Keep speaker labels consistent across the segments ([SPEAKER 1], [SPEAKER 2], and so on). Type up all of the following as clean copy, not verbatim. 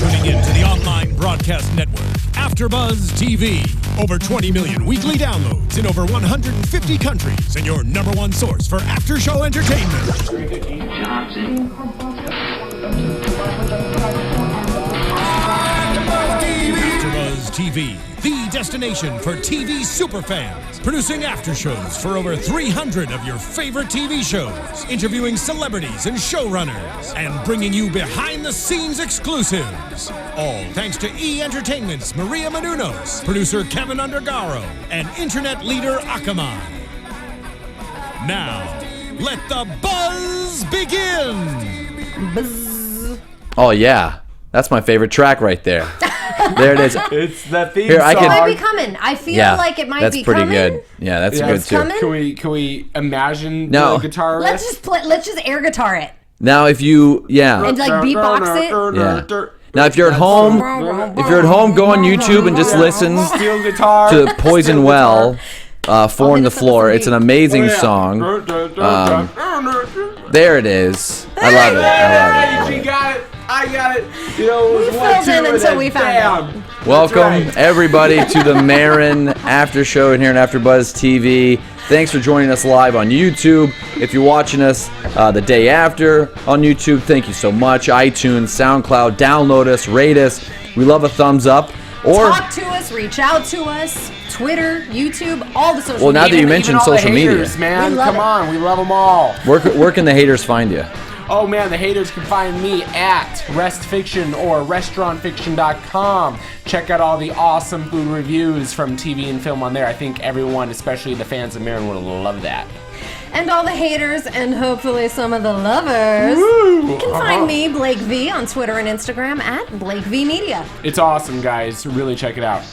[SPEAKER 1] tuning in to the online broadcast network, AFTERBUZZ TV. Over 20 million weekly downloads in over 150 countries, and your number one source for after-show entertainment. AFTERBUZZ TV, the destination for TV superfans, producing after shows for over 300 of your favorite TV shows, interviewing celebrities and showrunners, and bringing you behind-the-scenes exclusives. All thanks to E! Entertainment's Maria Menounos, producer Kevin Undergaro, and internet leader Akamai. Now, let the buzz begin!
[SPEAKER 2] Buzz. Oh yeah, that's my favorite track right there. There it is.
[SPEAKER 3] It's the theme
[SPEAKER 4] song.
[SPEAKER 3] It
[SPEAKER 4] might be coming. I feel like it might be coming.
[SPEAKER 2] That's pretty good. Yeah, that's good too.
[SPEAKER 4] Coming?
[SPEAKER 3] Can we imagine the guitar riff?
[SPEAKER 4] Let's just air guitar it.
[SPEAKER 2] Now if you
[SPEAKER 4] and like beatbox it.
[SPEAKER 2] Yeah. Now if you're at home, go on YouTube and just listen
[SPEAKER 3] Steel guitar
[SPEAKER 2] to Poison Well, Four on the Floor. It's an amazing song. There it is. I love it.
[SPEAKER 3] You got it. I got it. You know,
[SPEAKER 4] we filled in until we found it.
[SPEAKER 2] Welcome everybody to the Maron After Show here at AfterBuzz TV. Thanks for joining us live on YouTube. If you're watching us the day after on YouTube, thank you so much. iTunes, SoundCloud, download us, rate us. We love a thumbs up. Or
[SPEAKER 4] talk to us, reach out to us. Twitter, YouTube, all the social media.
[SPEAKER 2] Well, now that you mentioned social media,
[SPEAKER 3] man, come on, we love them all.
[SPEAKER 2] Where can the haters find you?
[SPEAKER 3] Oh man, the haters can find me at RestFiction or restaurantfiction.com. Check out all the awesome food reviews from TV and film on there. I think everyone, especially the fans of Maron, will love that.
[SPEAKER 4] And all the haters and hopefully some of the lovers. You can find me, Blake V, on Twitter and Instagram at Blake V Media.
[SPEAKER 3] It's awesome, guys. Really check it out.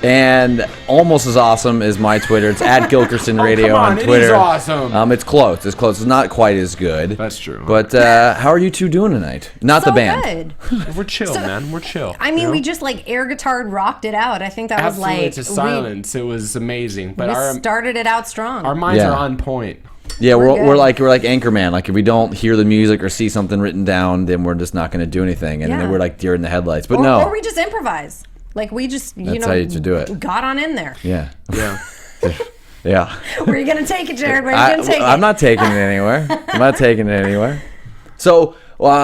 [SPEAKER 2] And almost as awesome as my Twitter. It's at Gilkerson Radio on Twitter.
[SPEAKER 3] It is awesome.
[SPEAKER 2] It's close. It's close. It's not quite as good.
[SPEAKER 3] That's true.
[SPEAKER 2] But how are you two doing tonight? Not the band.
[SPEAKER 4] Good.
[SPEAKER 3] We're chill, man. We're chill.
[SPEAKER 4] I mean, we just like air guitared, rocked it out. I think that was like
[SPEAKER 3] to silence. It was amazing. But
[SPEAKER 4] we started it out strong.
[SPEAKER 3] Our minds are on point.
[SPEAKER 2] Yeah, we're like Anchorman. Like if we don't hear the music or see something written down, then we're just not going to do anything, and then we're like deer in the headlights. But
[SPEAKER 4] or we just improvise. Like we just,
[SPEAKER 2] that's how you do it.
[SPEAKER 4] Got on in there.
[SPEAKER 2] Yeah.
[SPEAKER 3] Yeah.
[SPEAKER 2] Yeah.
[SPEAKER 4] Where are you going to take it, Jared? Where are you going to take it?
[SPEAKER 2] I'm not taking it anywhere. I'm not taking it anywhere. So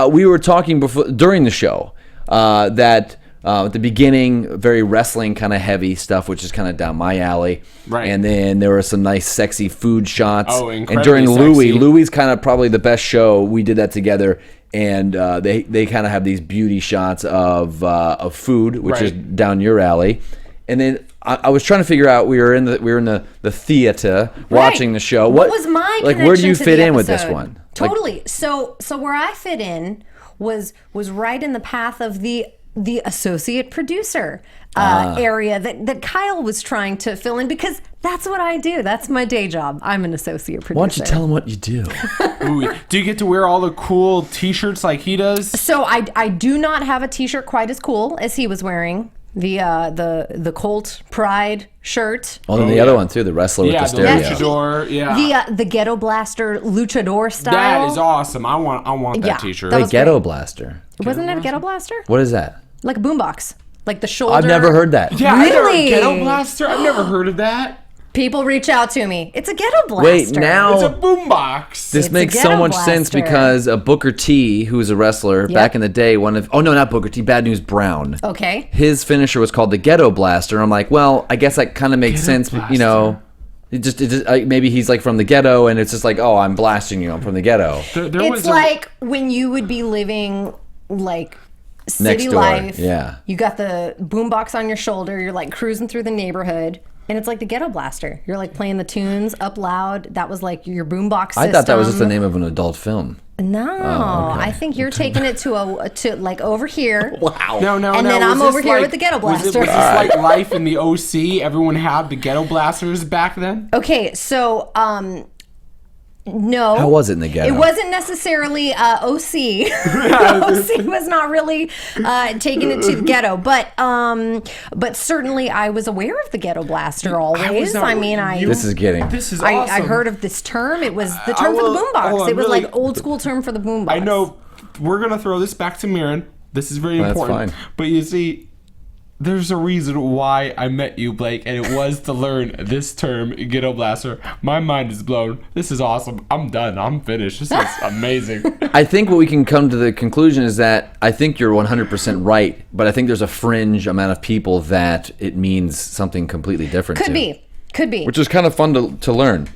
[SPEAKER 2] we were talking during the show that at the beginning, very wrestling kind of heavy stuff, which is kind of down my alley.
[SPEAKER 3] Right.
[SPEAKER 2] And then there were some nice sexy food shots.
[SPEAKER 3] Oh, incredibly
[SPEAKER 2] and during
[SPEAKER 3] sexy.
[SPEAKER 2] Louie's kind of probably the best show. We did that together. And they kind of have these beauty shots of food, which is down your alley. And then I was trying to figure out we were in the theater watching the show.
[SPEAKER 4] What was my
[SPEAKER 2] where do you fit in with this one?
[SPEAKER 4] Totally. So where I fit in was right in the path of the associate producer area that Kyle was trying to fill in, because that's what I do. That's my day job. I'm an associate producer.
[SPEAKER 2] Why don't you tell him what you do?
[SPEAKER 3] Ooh, do you get to wear all the cool t-shirts like he does?
[SPEAKER 4] So I do not have a t-shirt quite as cool as he was wearing. The Colt Pride shirt.
[SPEAKER 2] Oh, and the other one too, the wrestler with the stereo.
[SPEAKER 3] The luchador,
[SPEAKER 4] the Ghetto Blaster luchador style.
[SPEAKER 3] That is awesome. I want that t-shirt.
[SPEAKER 2] The Ghetto Blaster.
[SPEAKER 4] Wasn't it a Ghetto Blaster?
[SPEAKER 2] What is that?
[SPEAKER 4] Like a boombox. Like the shoulder.
[SPEAKER 2] I've never heard that.
[SPEAKER 3] Yeah,
[SPEAKER 4] really?
[SPEAKER 3] Ghetto Blaster? I've never heard of that.
[SPEAKER 4] People reach out to me. It's a Ghetto Blaster.
[SPEAKER 2] Wait, now
[SPEAKER 3] it's a boombox.
[SPEAKER 2] This makes so much sense because Booker T, who was a wrestler back in the day, not Booker T, Bad News Brown.
[SPEAKER 4] Okay.
[SPEAKER 2] His finisher was called the Ghetto Blaster. I'm like, well, I guess that kind of makes sense,
[SPEAKER 3] Blaster.
[SPEAKER 2] you know. It just maybe he's like from the ghetto, and it's just like, oh, I'm blasting you. I'm from the ghetto.
[SPEAKER 4] It's like when you would be living like city
[SPEAKER 2] next door.
[SPEAKER 4] life.
[SPEAKER 2] Yeah.
[SPEAKER 4] You got the boombox on your shoulder. You're like cruising through the neighborhood. And it's like the Ghetto Blaster. You're like playing the tunes up loud. That was like your boombox system.
[SPEAKER 2] I thought that was just the name of an adult film.
[SPEAKER 4] No,
[SPEAKER 2] okay.
[SPEAKER 4] I think you're taking it to like over here.
[SPEAKER 2] Wow.
[SPEAKER 3] No.
[SPEAKER 4] And then I'm over here with the Ghetto Blaster.
[SPEAKER 3] Was this like life in the OC? Everyone had the Ghetto Blasters back then?
[SPEAKER 4] Okay, so no.
[SPEAKER 2] How was it in the ghetto?
[SPEAKER 4] It wasn't necessarily OC. OC was not really taking it to the ghetto, but certainly I was aware of the Ghetto Blaster always.
[SPEAKER 2] This is awesome.
[SPEAKER 4] I heard of this term. It was the term for the boombox. It was like old school term for the boombox.
[SPEAKER 3] I know. We're gonna throw this back to Maron. This is very
[SPEAKER 2] That's
[SPEAKER 3] important.
[SPEAKER 2] fine.
[SPEAKER 3] But you see, there's a reason why I met you, Blake, and it was to learn this term, Ghetto Blaster. My mind is blown. This is awesome. I'm done. I'm finished. This is amazing.
[SPEAKER 2] I think what we can come to the conclusion is that I think you're 100% right, but I think there's a fringe amount of people that it means something completely different
[SPEAKER 4] Could
[SPEAKER 2] to.
[SPEAKER 4] be.
[SPEAKER 2] Which is kind of fun to learn.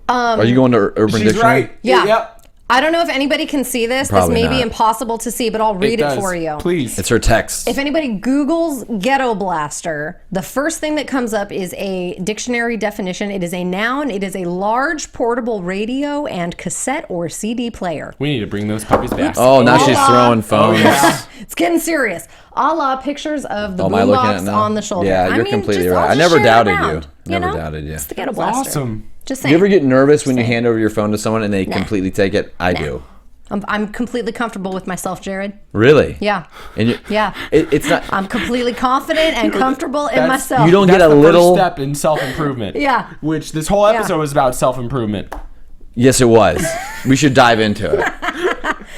[SPEAKER 2] Are you going to Urban
[SPEAKER 3] She's
[SPEAKER 2] Dictionary?
[SPEAKER 3] right.
[SPEAKER 4] Yeah.
[SPEAKER 3] Yep.
[SPEAKER 4] I don't know if anybody can see this.
[SPEAKER 2] Probably
[SPEAKER 4] This may be
[SPEAKER 2] not.
[SPEAKER 4] impossible to see, but I'll read it
[SPEAKER 3] does.
[SPEAKER 4] for you.
[SPEAKER 3] Please.
[SPEAKER 2] It's her text.
[SPEAKER 4] If anybody Googles ghetto blaster, the first thing that comes up is a dictionary definition. It is a noun. It is a large portable radio and cassette or CD player.
[SPEAKER 3] We need to bring those puppies back.
[SPEAKER 2] Oh, now she's throwing phones.
[SPEAKER 4] It's getting serious. A la pictures of the
[SPEAKER 2] Oh, am I looking at it
[SPEAKER 4] boombox
[SPEAKER 2] now?
[SPEAKER 4] on the shoulder.
[SPEAKER 2] Yeah,
[SPEAKER 4] I
[SPEAKER 2] you're
[SPEAKER 4] mean,
[SPEAKER 2] completely
[SPEAKER 4] just-
[SPEAKER 2] right.
[SPEAKER 4] I'll
[SPEAKER 2] I
[SPEAKER 4] just
[SPEAKER 2] never
[SPEAKER 4] share it
[SPEAKER 2] doubted you.
[SPEAKER 4] around,
[SPEAKER 2] Never
[SPEAKER 4] know?
[SPEAKER 2] doubted you.
[SPEAKER 4] It's the ghetto
[SPEAKER 3] That's
[SPEAKER 4] blaster.
[SPEAKER 3] awesome.
[SPEAKER 4] Just
[SPEAKER 2] Do
[SPEAKER 4] saying.
[SPEAKER 2] you ever get nervous when you hand over your phone to someone and they completely take it? I do.
[SPEAKER 4] I'm completely comfortable with myself, Jared.
[SPEAKER 2] Really?
[SPEAKER 4] Yeah.
[SPEAKER 2] And you,
[SPEAKER 4] Yeah.
[SPEAKER 2] it's not.
[SPEAKER 4] I'm completely confident and comfortable in
[SPEAKER 3] That's-
[SPEAKER 4] myself.
[SPEAKER 2] You don't
[SPEAKER 3] That's
[SPEAKER 2] get a
[SPEAKER 3] the
[SPEAKER 2] little.
[SPEAKER 3] first step in self-improvement.
[SPEAKER 4] Yeah.
[SPEAKER 3] Which this whole episode was about self-improvement.
[SPEAKER 2] Yes, it was. We should dive into it.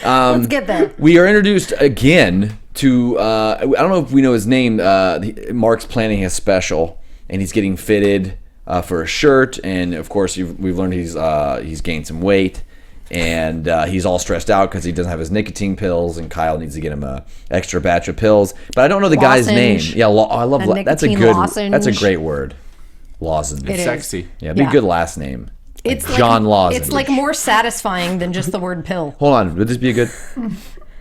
[SPEAKER 4] Let's get there.
[SPEAKER 2] We are introduced again to. I don't know if we know his name. Mark's planning his special, and he's getting fitted for a shirt, and of course we've learned he's gained some weight. And he's all stressed out because he doesn't have his nicotine pills, and Kyle needs to get him a extra batch of pills. But I don't know the guy's name.
[SPEAKER 4] Lozenge.
[SPEAKER 2] Yeah, I love
[SPEAKER 4] A
[SPEAKER 2] that's a
[SPEAKER 4] nicotine
[SPEAKER 2] good.
[SPEAKER 4] lozenge.
[SPEAKER 2] That's a great word. Lozenge.
[SPEAKER 4] It is.
[SPEAKER 3] Sexy.
[SPEAKER 2] Yeah, it'd be a
[SPEAKER 4] Yeah.
[SPEAKER 2] good last name.
[SPEAKER 4] It's
[SPEAKER 2] John
[SPEAKER 4] like,
[SPEAKER 2] Lozenge.
[SPEAKER 4] It's like more satisfying than just the word pill.
[SPEAKER 2] Hold on, would this be a good?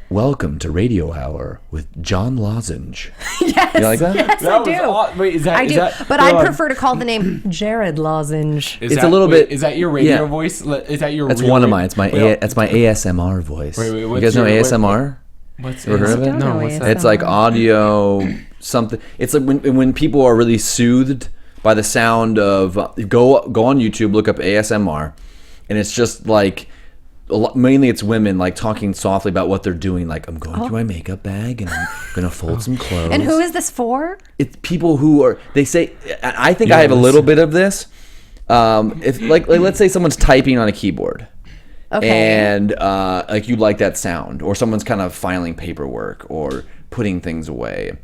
[SPEAKER 2] Welcome to Radio Hour with John Lozenge.
[SPEAKER 4] Yes.
[SPEAKER 2] You like that?
[SPEAKER 4] Yes,
[SPEAKER 3] That
[SPEAKER 4] I
[SPEAKER 3] was
[SPEAKER 4] do.
[SPEAKER 3] Wait, is that?
[SPEAKER 4] I
[SPEAKER 3] is
[SPEAKER 4] do.
[SPEAKER 3] that-
[SPEAKER 4] But
[SPEAKER 3] hold
[SPEAKER 4] I'd
[SPEAKER 3] on.
[SPEAKER 4] prefer to call the name Jared Lozenge.
[SPEAKER 3] Is
[SPEAKER 2] It's
[SPEAKER 3] that-
[SPEAKER 2] a little
[SPEAKER 3] wait,
[SPEAKER 2] bit-
[SPEAKER 3] Is that your radio
[SPEAKER 2] yeah.
[SPEAKER 3] voice? Is that your?
[SPEAKER 2] That's
[SPEAKER 3] real
[SPEAKER 2] one of
[SPEAKER 3] ra-
[SPEAKER 2] mine. It's my
[SPEAKER 3] Wait,
[SPEAKER 2] that's my ASMR voice.
[SPEAKER 3] Wait,
[SPEAKER 2] you
[SPEAKER 3] what's
[SPEAKER 2] guys know
[SPEAKER 3] your-
[SPEAKER 2] ASMR?
[SPEAKER 3] What's
[SPEAKER 2] Ever heard of it?
[SPEAKER 4] don't
[SPEAKER 3] No,
[SPEAKER 4] know
[SPEAKER 3] what's that?
[SPEAKER 4] ASMR.
[SPEAKER 2] It's like audio something. It's like when people are really soothed by the sound of go on YouTube, look up ASMR, and it's just like mainly it's women like talking softly about what they're doing. Like, I'm going through my makeup bag and I'm gonna fold some clothes.
[SPEAKER 4] And who is this for?
[SPEAKER 2] It's people who are. They say. I think I have a little bit of this. If like let's say someone's typing on a keyboard.
[SPEAKER 4] Okay.
[SPEAKER 2] And like you like that sound, or someone's kind of filing paperwork or putting things away.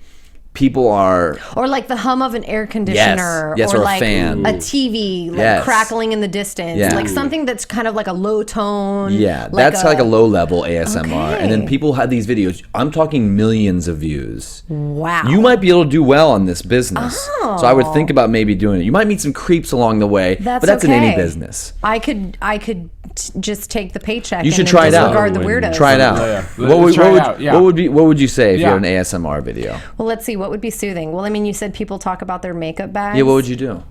[SPEAKER 2] People are
[SPEAKER 4] Or like the hum of an air conditioner.
[SPEAKER 2] Yes, or a
[SPEAKER 4] like
[SPEAKER 2] fan.
[SPEAKER 4] a TV like
[SPEAKER 2] Yes.
[SPEAKER 4] crackling in the distance.
[SPEAKER 2] Yeah.
[SPEAKER 4] Like something that's kind of like a low tone.
[SPEAKER 2] yeah. That's like a low level ASMR, and then
[SPEAKER 4] Okay.
[SPEAKER 2] people have these videos. I'm talking millions of views.
[SPEAKER 4] Wow.
[SPEAKER 2] You might be able to do well on this business, so I would think about maybe doing it. You might meet some creeps along the way, but that's in any
[SPEAKER 4] okay.
[SPEAKER 2] business.
[SPEAKER 4] I could just take the paycheck.
[SPEAKER 2] You should
[SPEAKER 4] and
[SPEAKER 2] try it out.
[SPEAKER 4] disregard the weirdos.
[SPEAKER 2] Try it out.
[SPEAKER 3] Yeah.
[SPEAKER 2] What
[SPEAKER 3] Let's try it out, yeah.
[SPEAKER 2] what would you say if you
[SPEAKER 3] Yeah.
[SPEAKER 2] had an ASMR video?
[SPEAKER 4] Well, let's see. What would be soothing? Well, I mean, you said people talk about their makeup bags.
[SPEAKER 2] Yeah, what would you do?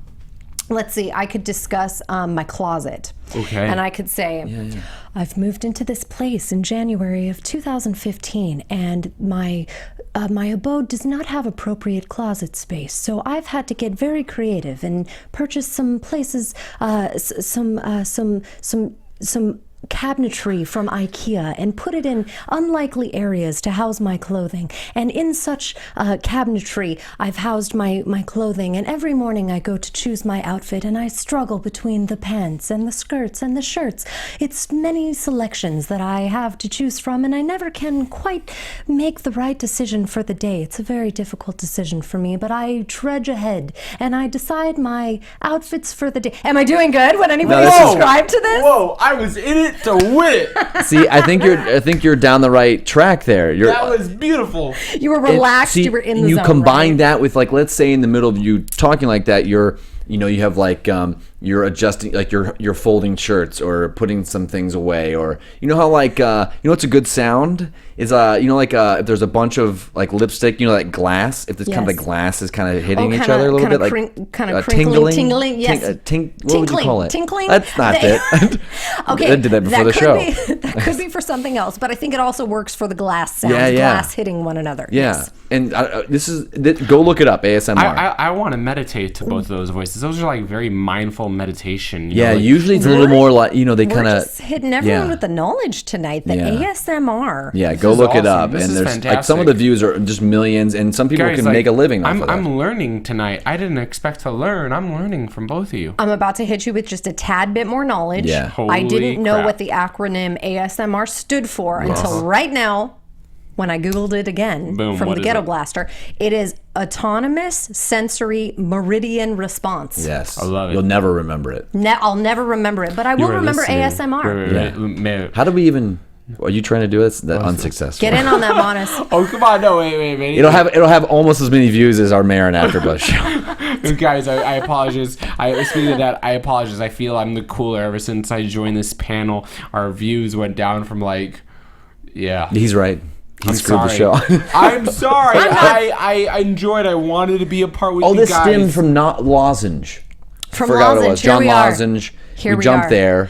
[SPEAKER 4] Let's see. I could discuss my closet.
[SPEAKER 3] Okay.
[SPEAKER 4] And I could say, I've moved into this place in January of 2015, and my abode does not have appropriate closet space. So I've had to get very creative and purchase some places, some cabinetry from IKEA and put it in unlikely areas to house my clothing. And in such cabinetry, I've housed my clothing. And every morning I go to choose my outfit and I struggle between the pants and the skirts and the shirts. It's many selections that I have to choose from, and I never can quite make the right decision for the day. It's a very difficult decision for me, but I trudge ahead and I decide my outfits for the day. Am I doing good? Would anybody
[SPEAKER 2] this is-
[SPEAKER 4] subscribe to this?
[SPEAKER 3] Whoa! I was in it to win it.
[SPEAKER 2] See, I think you're down the right track there.
[SPEAKER 3] That was beautiful.
[SPEAKER 4] You were relaxed.
[SPEAKER 2] See,
[SPEAKER 4] you were in the
[SPEAKER 2] you
[SPEAKER 4] zone.
[SPEAKER 2] combine
[SPEAKER 4] right?
[SPEAKER 2] that with like, let's say in the middle of you talking like that, you have like you're adjusting, like you're folding shirts or putting some things away, or how like what's a good sound is if there's a bunch of like lipstick, like glass, if this kind of
[SPEAKER 4] Yes.
[SPEAKER 2] like glass is kind of hitting each
[SPEAKER 4] kinda-
[SPEAKER 2] other a little
[SPEAKER 4] kinda
[SPEAKER 2] bit,
[SPEAKER 4] kind
[SPEAKER 2] like
[SPEAKER 4] of crinkling,
[SPEAKER 2] tingling,
[SPEAKER 4] tingling. Yes.
[SPEAKER 2] what would you call it?
[SPEAKER 4] Tinkling.
[SPEAKER 2] That's not it.
[SPEAKER 4] Okay,
[SPEAKER 2] I did that before the show.
[SPEAKER 4] That could be for something else, but I think it also works for the glass sound.
[SPEAKER 2] Yeah, yeah.
[SPEAKER 4] Glass hitting one another.
[SPEAKER 2] Yeah,
[SPEAKER 4] Yes.
[SPEAKER 2] and go look it up, ASMR.
[SPEAKER 3] I want to meditate to both of those voices. Those are like very mindful meditation.
[SPEAKER 2] Yeah,
[SPEAKER 3] like,
[SPEAKER 2] usually it's a little more like they
[SPEAKER 4] We're
[SPEAKER 2] kind of
[SPEAKER 4] just hitting everyone with the knowledge tonight. The
[SPEAKER 2] Yeah.
[SPEAKER 4] ASMR.
[SPEAKER 2] Yeah, go
[SPEAKER 3] is
[SPEAKER 2] look it
[SPEAKER 3] awesome.
[SPEAKER 2] up.
[SPEAKER 3] This
[SPEAKER 2] and
[SPEAKER 3] is
[SPEAKER 2] there's like some of the
[SPEAKER 3] fantastic.
[SPEAKER 2] views are just millions, and some people
[SPEAKER 3] guys,
[SPEAKER 2] can
[SPEAKER 3] like,
[SPEAKER 2] make a living off
[SPEAKER 3] I'm
[SPEAKER 2] of that.
[SPEAKER 3] I'm learning tonight. I didn't expect to learn. I'm learning from both of you.
[SPEAKER 4] I'm about to hit you with just a tad bit more knowledge.
[SPEAKER 2] Yeah.
[SPEAKER 4] I
[SPEAKER 3] Holy
[SPEAKER 4] didn't know
[SPEAKER 3] crap.
[SPEAKER 4] what the acronym ASMR stood for until right now. when I Googled it again
[SPEAKER 3] Boom,
[SPEAKER 4] from
[SPEAKER 3] what
[SPEAKER 4] the
[SPEAKER 3] is
[SPEAKER 4] Ghetto
[SPEAKER 3] it?
[SPEAKER 4] Blaster. It is Autonomous Sensory Meridian Response.
[SPEAKER 2] Yes.
[SPEAKER 3] I love it.
[SPEAKER 2] You'll never remember it.
[SPEAKER 4] I'll never remember it, but I will remember ASMR.
[SPEAKER 2] Yeah. How do we even... Are you trying to do this? That's unsuccessful.
[SPEAKER 4] Get in on that, Monis.
[SPEAKER 3] Oh, come on. No, wait.
[SPEAKER 2] It'll have almost as many views as our Marin AfterBuzz show.
[SPEAKER 3] Guys, I apologize. Speaking of that, I apologize. I feel I'm the cooler. Ever since I joined this panel, our views went down from like... Yeah.
[SPEAKER 2] He's right. He screwed the
[SPEAKER 3] sorry.
[SPEAKER 2] show.
[SPEAKER 3] I'm sorry. I enjoyed. I wanted to be a part with you
[SPEAKER 2] This
[SPEAKER 3] guys.
[SPEAKER 2] stemmed from not Lozenge.
[SPEAKER 4] From
[SPEAKER 2] Forgot what it
[SPEAKER 4] Lozenge.
[SPEAKER 2] was.
[SPEAKER 4] Here
[SPEAKER 2] John
[SPEAKER 4] we are.
[SPEAKER 2] Lozenge.
[SPEAKER 4] Here we
[SPEAKER 2] jumped
[SPEAKER 4] are.
[SPEAKER 2] there.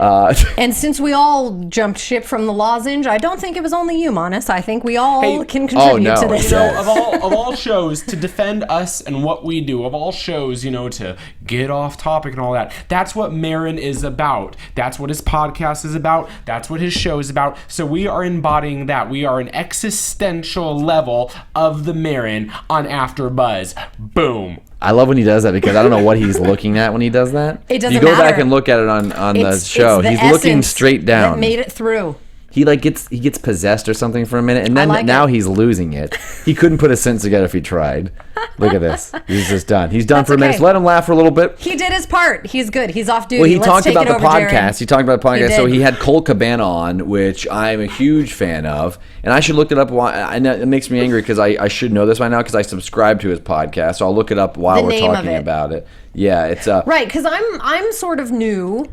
[SPEAKER 4] And since we all jumped ship from the lozenge, I don't think it was only you, Monis. I think we all can contribute to this.
[SPEAKER 3] You know, of all shows to defend us and what we do, of all shows, you know, to get off topic and all that, that's what Marin is about. That's what his podcast is about. That's what his show is about. So we are embodying that. We are an existential level of the Marin on AfterBuzz. Boom.
[SPEAKER 2] I love when he does that because I don't know what he's looking at when he does that.
[SPEAKER 4] It doesn't
[SPEAKER 2] You go back
[SPEAKER 4] matter.
[SPEAKER 2] and look at it on the show.
[SPEAKER 4] It's the
[SPEAKER 2] He's looking
[SPEAKER 4] essence
[SPEAKER 2] straight
[SPEAKER 4] that
[SPEAKER 2] down.
[SPEAKER 4] made it through.
[SPEAKER 2] He gets possessed or something for a minute, and then
[SPEAKER 4] like
[SPEAKER 2] now
[SPEAKER 4] it.
[SPEAKER 2] he's losing it. He couldn't put a sentence together if he tried. Look at this. He's just done. He's done
[SPEAKER 4] That's
[SPEAKER 2] for a minute.
[SPEAKER 4] okay.
[SPEAKER 2] Let him laugh for a little bit.
[SPEAKER 4] He did his part. He's good. He's off duty.
[SPEAKER 2] Well, he
[SPEAKER 4] Let's
[SPEAKER 2] talked
[SPEAKER 4] take
[SPEAKER 2] about
[SPEAKER 4] it
[SPEAKER 2] the
[SPEAKER 4] over,
[SPEAKER 2] podcast.
[SPEAKER 4] Jared.
[SPEAKER 2] He talked about the podcast. So
[SPEAKER 4] did.
[SPEAKER 2] he had Colt Cabana on, which I'm a huge fan of, and I should look it up. I know it makes me angry because I should know this by now because I subscribe to his podcast. So I'll look it up while
[SPEAKER 4] The
[SPEAKER 2] we're
[SPEAKER 4] name of
[SPEAKER 2] talking
[SPEAKER 4] it.
[SPEAKER 2] about it. Yeah, it's
[SPEAKER 4] Right, because I'm sort of new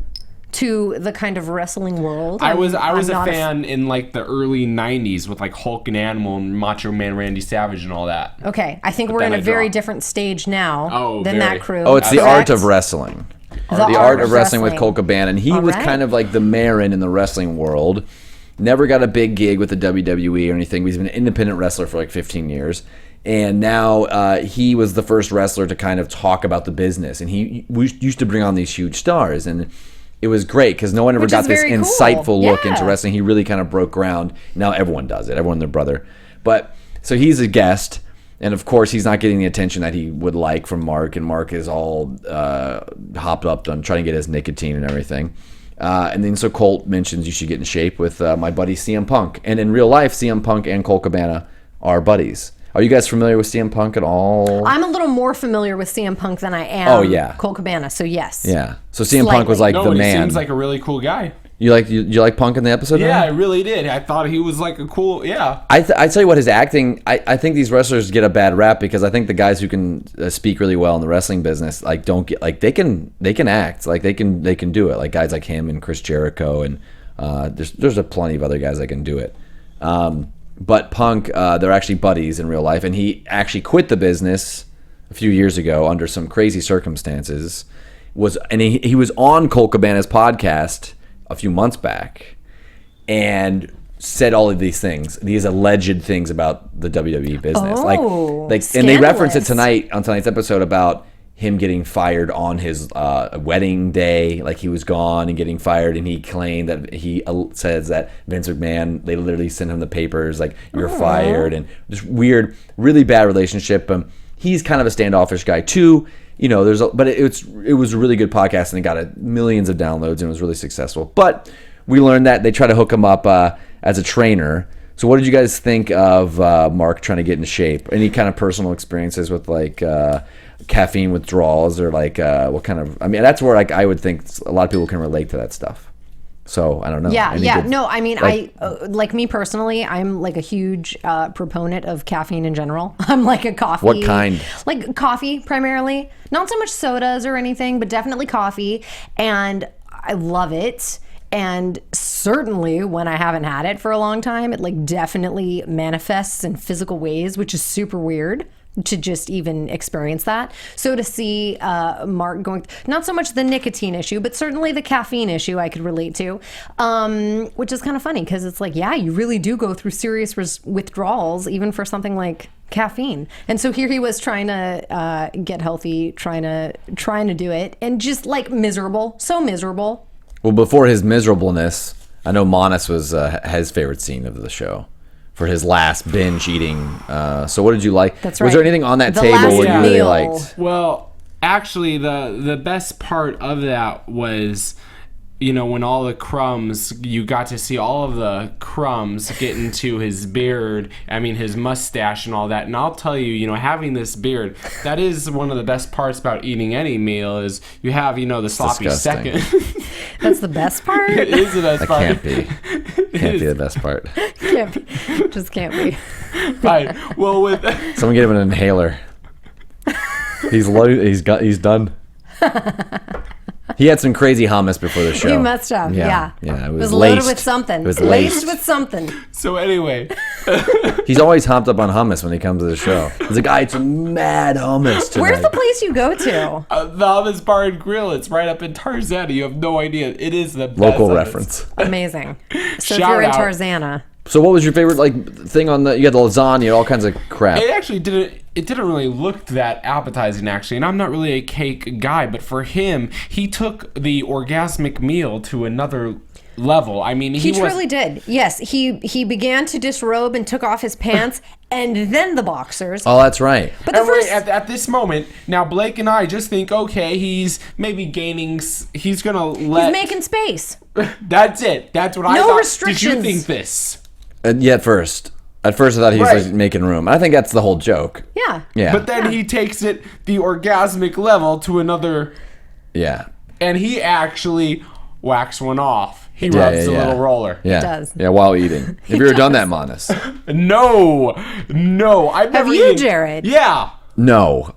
[SPEAKER 4] to the kind of wrestling world.
[SPEAKER 3] I was
[SPEAKER 4] I'm
[SPEAKER 3] a
[SPEAKER 4] not
[SPEAKER 3] fan in like the early 90s with like Hulk and Animal and Macho Man Randy Savage and all that.
[SPEAKER 4] Okay, I think we're
[SPEAKER 3] then
[SPEAKER 4] in a
[SPEAKER 3] I
[SPEAKER 4] very
[SPEAKER 3] dropped.
[SPEAKER 4] different stage now
[SPEAKER 3] Oh,
[SPEAKER 4] than
[SPEAKER 3] very.
[SPEAKER 4] that crew.
[SPEAKER 2] Oh, it's the
[SPEAKER 4] correct?
[SPEAKER 2] art of wrestling. The art of wrestling with Colt Cabana. And he
[SPEAKER 4] All
[SPEAKER 2] was
[SPEAKER 4] right.
[SPEAKER 2] kind of like the Marin in the wrestling world. Never got a big gig with the WWE or anything. He's been an independent wrestler for like 15 years. And now he was the first wrestler to kind of talk about the business. And we used to bring on these huge stars. And it was great because no one ever
[SPEAKER 4] Which
[SPEAKER 2] got
[SPEAKER 4] is
[SPEAKER 2] this
[SPEAKER 4] very cool.
[SPEAKER 2] insightful look
[SPEAKER 4] Yeah.
[SPEAKER 2] into wrestling. He really kind of broke ground. Now everyone does it. Everyone and their brother. But so he's a guest. And of course, he's not getting the attention that he would like from Mark. And Mark is all hopped up on trying to get his nicotine and everything. And then so Colt mentions you should get in shape with my buddy CM Punk. And in real life, CM Punk and Colt Cabana are buddies. Are you guys familiar with CM Punk at all?
[SPEAKER 4] I'm a little more familiar with CM Punk than I am Colt Cabana, so yes.
[SPEAKER 2] Yeah. So CM Punk was like
[SPEAKER 3] No,
[SPEAKER 2] the
[SPEAKER 3] he
[SPEAKER 2] man.
[SPEAKER 3] seems like a really cool guy.
[SPEAKER 2] You like Punk in the episode?
[SPEAKER 3] Yeah, I
[SPEAKER 2] Ryan?
[SPEAKER 3] really did. I thought he was like a cool, yeah.
[SPEAKER 2] I tell you what, his acting. I think these wrestlers get a bad rap because I think the guys who can speak really well in the wrestling business don't get they can act like they can do it, like guys like him and Chris Jericho and there's a plenty of other guys that can do it. But Punk, they're actually buddies in real life, and he actually quit the business a few years ago under some crazy circumstances. He was on Colt Cabana's podcast a few months back and said all of these things, these alleged things about the WWE business.
[SPEAKER 4] Oh,
[SPEAKER 2] And they reference it
[SPEAKER 4] scandalous.
[SPEAKER 2] on tonight's episode about him getting fired on his wedding day, like he was gone and getting fired, and he claimed that he says that Vince McMahon, they literally sent him the papers like you're fired, and just weird, really bad relationship. He's kind of a standoffish guy too. You know, but it was a really good podcast, and it got millions of downloads, and it was really successful. But we learned that they try to hook him up as a trainer. So what did you guys think of Mark trying to get into shape? Any kind of personal experiences with like caffeine withdrawals, or like what kind of? I mean, that's where like I would think a lot of people can relate to that stuff. So I don't know.
[SPEAKER 4] No, I mean, I like me personally, I'm like a huge proponent of caffeine in general. I'm like a coffee.
[SPEAKER 2] What kind?
[SPEAKER 4] Like coffee primarily, not so much sodas or anything, but definitely coffee, and I love it. And certainly when I haven't had it for a long time, it like definitely manifests in physical ways, which is super weird to just even experience that. So to see Mark going, not so much the nicotine issue, but certainly the caffeine issue I could relate to, which is kind of funny because it's like, yeah, you really do go through serious withdrawals even for something like caffeine. And so here he was trying to get healthy, trying to do it, and just like miserable, so miserable.
[SPEAKER 2] Well, before his miserableness, I know Monis was his favorite scene of the show for his last binge eating. So what did you like?
[SPEAKER 4] That's
[SPEAKER 2] Was there
[SPEAKER 4] right.
[SPEAKER 2] anything on that
[SPEAKER 4] The
[SPEAKER 2] table
[SPEAKER 4] last
[SPEAKER 2] what you really
[SPEAKER 4] meal.
[SPEAKER 2] liked?
[SPEAKER 3] Well, actually, the best part of that was when all the crumbs, you got to see all of the crumbs get into his beard, his mustache and all that. And I'll tell you, having this beard, that is one of the best parts about eating any meal is you have, the sloppy
[SPEAKER 2] disgusting.
[SPEAKER 3] second.
[SPEAKER 4] That's the best part?
[SPEAKER 3] It is the best
[SPEAKER 2] That
[SPEAKER 3] part.
[SPEAKER 2] can't be. Can't be the best part.
[SPEAKER 4] Can't be. Just can't be.
[SPEAKER 3] Right. Well, with
[SPEAKER 2] Someone get him an inhaler. He's done. He had some crazy hummus before the show.
[SPEAKER 4] You must have, yeah.
[SPEAKER 2] Yeah,
[SPEAKER 4] It was loaded
[SPEAKER 2] laced.
[SPEAKER 4] with something.
[SPEAKER 2] It was
[SPEAKER 4] laced
[SPEAKER 2] laced.
[SPEAKER 4] with something.
[SPEAKER 3] so anyway,
[SPEAKER 2] He's always hopped up on hummus when he comes to the show. He's like, I ate some mad hummus tonight.
[SPEAKER 4] Where's the place you go to?
[SPEAKER 3] the Hummus Bar and Grill, it's right up in Tarzana. You have no idea. It is the best
[SPEAKER 2] Local
[SPEAKER 3] hummus.
[SPEAKER 2] reference.
[SPEAKER 4] Amazing. So if
[SPEAKER 3] Shout
[SPEAKER 4] you're in
[SPEAKER 3] out.
[SPEAKER 4] Tarzana.
[SPEAKER 2] So what was your favorite thing on the? You had the lasagna, all kinds of crap.
[SPEAKER 3] It actually didn't. It didn't really look that appetizing, actually. And I'm not really a cake guy, but for him, he took the orgasmic meal to another level.
[SPEAKER 4] He truly did. Yes, he began to disrobe and took off his pants, and then the boxers.
[SPEAKER 2] Oh, that's right.
[SPEAKER 4] But the
[SPEAKER 3] And
[SPEAKER 4] first,
[SPEAKER 3] at this moment, now Blake and I just think, okay, he's maybe gaining. He's gonna let.
[SPEAKER 4] he's making space.
[SPEAKER 3] That's it. That's what I
[SPEAKER 4] No
[SPEAKER 3] thought.
[SPEAKER 4] restrictions.
[SPEAKER 3] Did you think this?
[SPEAKER 2] Yeah, at first I thought he was
[SPEAKER 3] Right.
[SPEAKER 2] like making room. I think that's the whole joke.
[SPEAKER 4] Yeah.
[SPEAKER 2] Yeah.
[SPEAKER 3] But then he takes it the orgasmic level to another,
[SPEAKER 2] Yeah.
[SPEAKER 3] and he actually whacks one off. He
[SPEAKER 2] Yeah,
[SPEAKER 3] rubs
[SPEAKER 2] yeah,
[SPEAKER 3] the
[SPEAKER 2] yeah.
[SPEAKER 3] little roller.
[SPEAKER 2] Yeah.
[SPEAKER 4] does.
[SPEAKER 2] Yeah, while eating. Have you ever done that, Monis?
[SPEAKER 3] No, I've never
[SPEAKER 4] you,
[SPEAKER 3] eaten-
[SPEAKER 4] Jared?
[SPEAKER 3] Yeah.
[SPEAKER 2] No.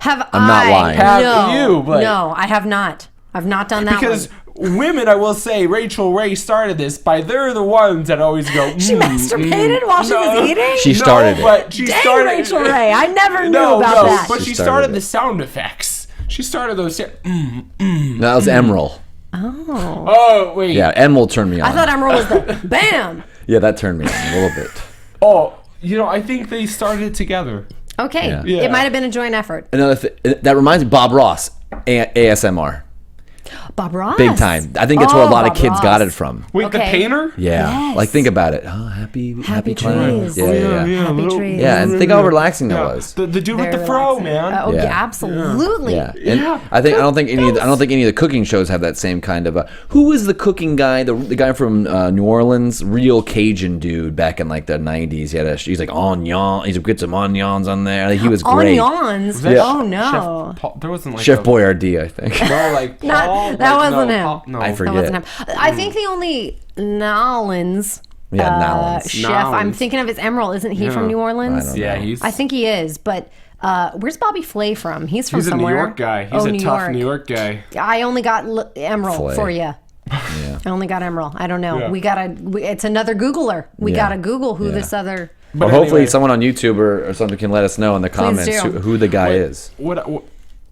[SPEAKER 4] Have
[SPEAKER 2] I'm not lying.
[SPEAKER 3] Have
[SPEAKER 4] no,
[SPEAKER 3] you, Blake?
[SPEAKER 4] no, I have not. I've not done that
[SPEAKER 3] Because
[SPEAKER 4] one.
[SPEAKER 3] women, I will say, Rachel Ray started this by they're the ones that always go.
[SPEAKER 4] She masturbated while she was eating?
[SPEAKER 2] She started it.
[SPEAKER 3] But she
[SPEAKER 4] Dang,
[SPEAKER 3] started
[SPEAKER 4] Rachel Ray. I never knew about that.
[SPEAKER 3] But
[SPEAKER 2] She
[SPEAKER 3] she
[SPEAKER 2] started
[SPEAKER 3] started
[SPEAKER 2] it.
[SPEAKER 3] the sound effects. She started those.
[SPEAKER 2] That was Emerald.
[SPEAKER 3] Oh wait.
[SPEAKER 2] Yeah, Emerald turned me on.
[SPEAKER 4] I thought Emerald was the bam.
[SPEAKER 2] Yeah, that turned me on a little bit.
[SPEAKER 3] Oh, I think they started it together.
[SPEAKER 4] Okay,
[SPEAKER 2] Yeah.
[SPEAKER 3] Yeah.
[SPEAKER 4] it might have been a joint effort.
[SPEAKER 2] Another that reminds me, Bob Ross, ASMR.
[SPEAKER 4] Bob Ross.
[SPEAKER 2] Big time. I think it's where a lot of
[SPEAKER 4] Bob
[SPEAKER 2] kids got
[SPEAKER 4] Ross.
[SPEAKER 2] it from.
[SPEAKER 3] Wait, the
[SPEAKER 4] Okay.
[SPEAKER 3] painter?
[SPEAKER 2] Yeah.
[SPEAKER 4] Yes.
[SPEAKER 2] Like, think about it. Oh, happy climbers.
[SPEAKER 4] trees.
[SPEAKER 2] Yeah, yeah, yeah.
[SPEAKER 4] Happy
[SPEAKER 3] little-
[SPEAKER 4] trees.
[SPEAKER 2] Yeah, and think how relaxing that was.
[SPEAKER 3] The dude
[SPEAKER 4] Very
[SPEAKER 3] with the fro,
[SPEAKER 4] relaxing.
[SPEAKER 3] man.
[SPEAKER 4] Oh,
[SPEAKER 2] Yeah.
[SPEAKER 4] yeah, absolutely.
[SPEAKER 2] Yeah, and I don't think any of the cooking shows have that same kind of. Who was the cooking guy? The guy from New Orleans, real Cajun dude back in like the '90s. He's like onion. He's got some onions on there. Like, he was great.
[SPEAKER 4] Onions.
[SPEAKER 3] that
[SPEAKER 4] Oh no.
[SPEAKER 3] Chef Paul, there wasn't like
[SPEAKER 2] Chef Boyardee, I think.
[SPEAKER 3] No, like
[SPEAKER 4] Not-
[SPEAKER 3] Paul,
[SPEAKER 4] that
[SPEAKER 3] like,
[SPEAKER 4] wasn't
[SPEAKER 3] no,
[SPEAKER 4] him.
[SPEAKER 3] Paul- no,
[SPEAKER 2] I forget.
[SPEAKER 4] That wasn't him. I think the only Nolans
[SPEAKER 2] Nolans.
[SPEAKER 4] chef I'm
[SPEAKER 3] Nolans.
[SPEAKER 4] thinking of is Emerald. Isn't he from New Orleans?
[SPEAKER 2] I don't
[SPEAKER 3] Yeah,
[SPEAKER 2] know.
[SPEAKER 3] he's.
[SPEAKER 4] I think he is, but where's Bobby Flay from? He's from
[SPEAKER 3] he's a
[SPEAKER 4] somewhere.
[SPEAKER 3] New York guy. He's a
[SPEAKER 4] New
[SPEAKER 3] tough
[SPEAKER 4] York.
[SPEAKER 3] New York guy.
[SPEAKER 4] I only got Emerald
[SPEAKER 2] Flay.
[SPEAKER 4] for you.
[SPEAKER 2] Yeah.
[SPEAKER 4] I only got Emerald. I don't know.
[SPEAKER 3] Yeah.
[SPEAKER 4] It's another Googler. We
[SPEAKER 2] Yeah.
[SPEAKER 4] gotta Google who
[SPEAKER 2] Yeah.
[SPEAKER 4] this other.
[SPEAKER 2] Well,
[SPEAKER 3] But
[SPEAKER 2] hopefully
[SPEAKER 3] anyway.
[SPEAKER 2] someone on YouTube or something can let us know in the comments
[SPEAKER 4] do.
[SPEAKER 2] who the guy is.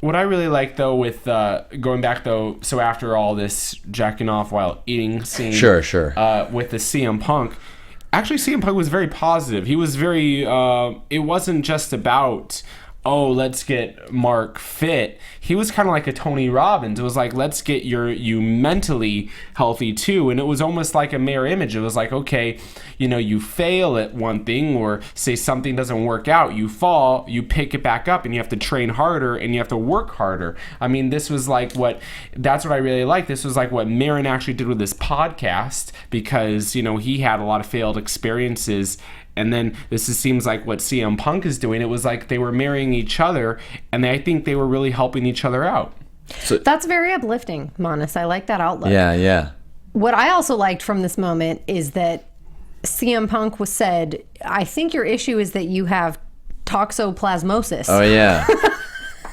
[SPEAKER 3] What I really like though with going back though, so after all this jacking off while eating scene,
[SPEAKER 2] Sure.
[SPEAKER 3] with the CM Punk, actually CM Punk was very positive. He was very. It wasn't just about let's get Mark fit. He was kind of like a Tony Robbins. It was like, let's get you mentally healthy too. And it was almost like a mirror image. It was like, okay, you fail at one thing, or say something doesn't work out, you fall, you pick it back up, and you have to train harder and you have to work harder. This was like that's what I really like. This was like what Maron actually did with this podcast, because, he had a lot of failed experiences. And then seems like what CM Punk is doing. It was like they were marrying each other, and I think they were really helping each other out.
[SPEAKER 4] That's very uplifting, Monis. I like that outlook.
[SPEAKER 2] Yeah.
[SPEAKER 4] What I also liked from this moment is that CM Punk was said, I think your issue is that you have toxoplasmosis.
[SPEAKER 2] Oh yeah.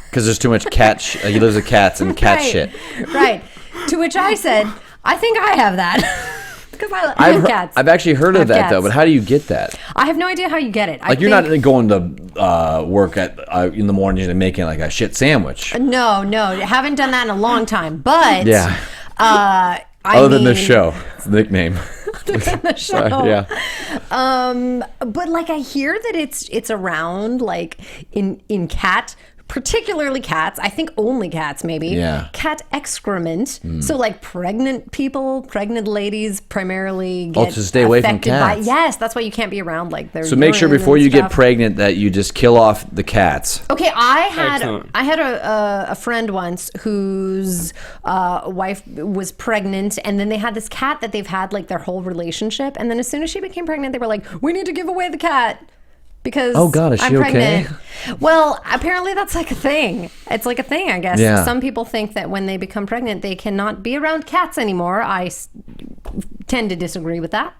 [SPEAKER 2] Because there's too much cat. He lives with cats and cat
[SPEAKER 4] Right,
[SPEAKER 2] shit.
[SPEAKER 4] Right. To which I said, I think I have that. Because I have cats.
[SPEAKER 2] I've actually heard
[SPEAKER 4] I
[SPEAKER 2] of
[SPEAKER 4] have
[SPEAKER 2] that though,
[SPEAKER 4] cats.
[SPEAKER 2] but how do you get that?
[SPEAKER 4] I have no idea how you get it.
[SPEAKER 2] Like, you're not going to work at in the morning and making like a shit sandwich.
[SPEAKER 4] No, haven't done that in a long time. But
[SPEAKER 2] Yeah.
[SPEAKER 4] Other
[SPEAKER 2] than this show, it's the nickname.
[SPEAKER 4] the show.
[SPEAKER 2] Yeah.
[SPEAKER 4] But like I hear that it's around like in cat particularly cats, I think only cats maybe, cat excrement. So like pregnant people, pregnant ladies primarily get
[SPEAKER 2] to stay away from
[SPEAKER 4] affected
[SPEAKER 2] cats.
[SPEAKER 4] Yes, that's why you can't be around like their
[SPEAKER 2] So make sure
[SPEAKER 4] urine
[SPEAKER 2] before
[SPEAKER 4] and
[SPEAKER 2] you get
[SPEAKER 4] stuff.
[SPEAKER 2] pregnant that you just kill off the cats.
[SPEAKER 4] Okay,
[SPEAKER 3] Excellent.
[SPEAKER 4] I had a friend once whose wife was pregnant, and then they had this cat that they've had like their whole relationship, and then as soon as she became pregnant, they were like, "We need to give away the cat." Because
[SPEAKER 2] Oh, God, is she
[SPEAKER 4] I'm pregnant.
[SPEAKER 2] okay?
[SPEAKER 4] Well, apparently that's like a thing. It's like a thing, I guess.
[SPEAKER 2] Yeah.
[SPEAKER 4] Some people think that when they become pregnant, they cannot be around cats anymore. I tend to disagree with that.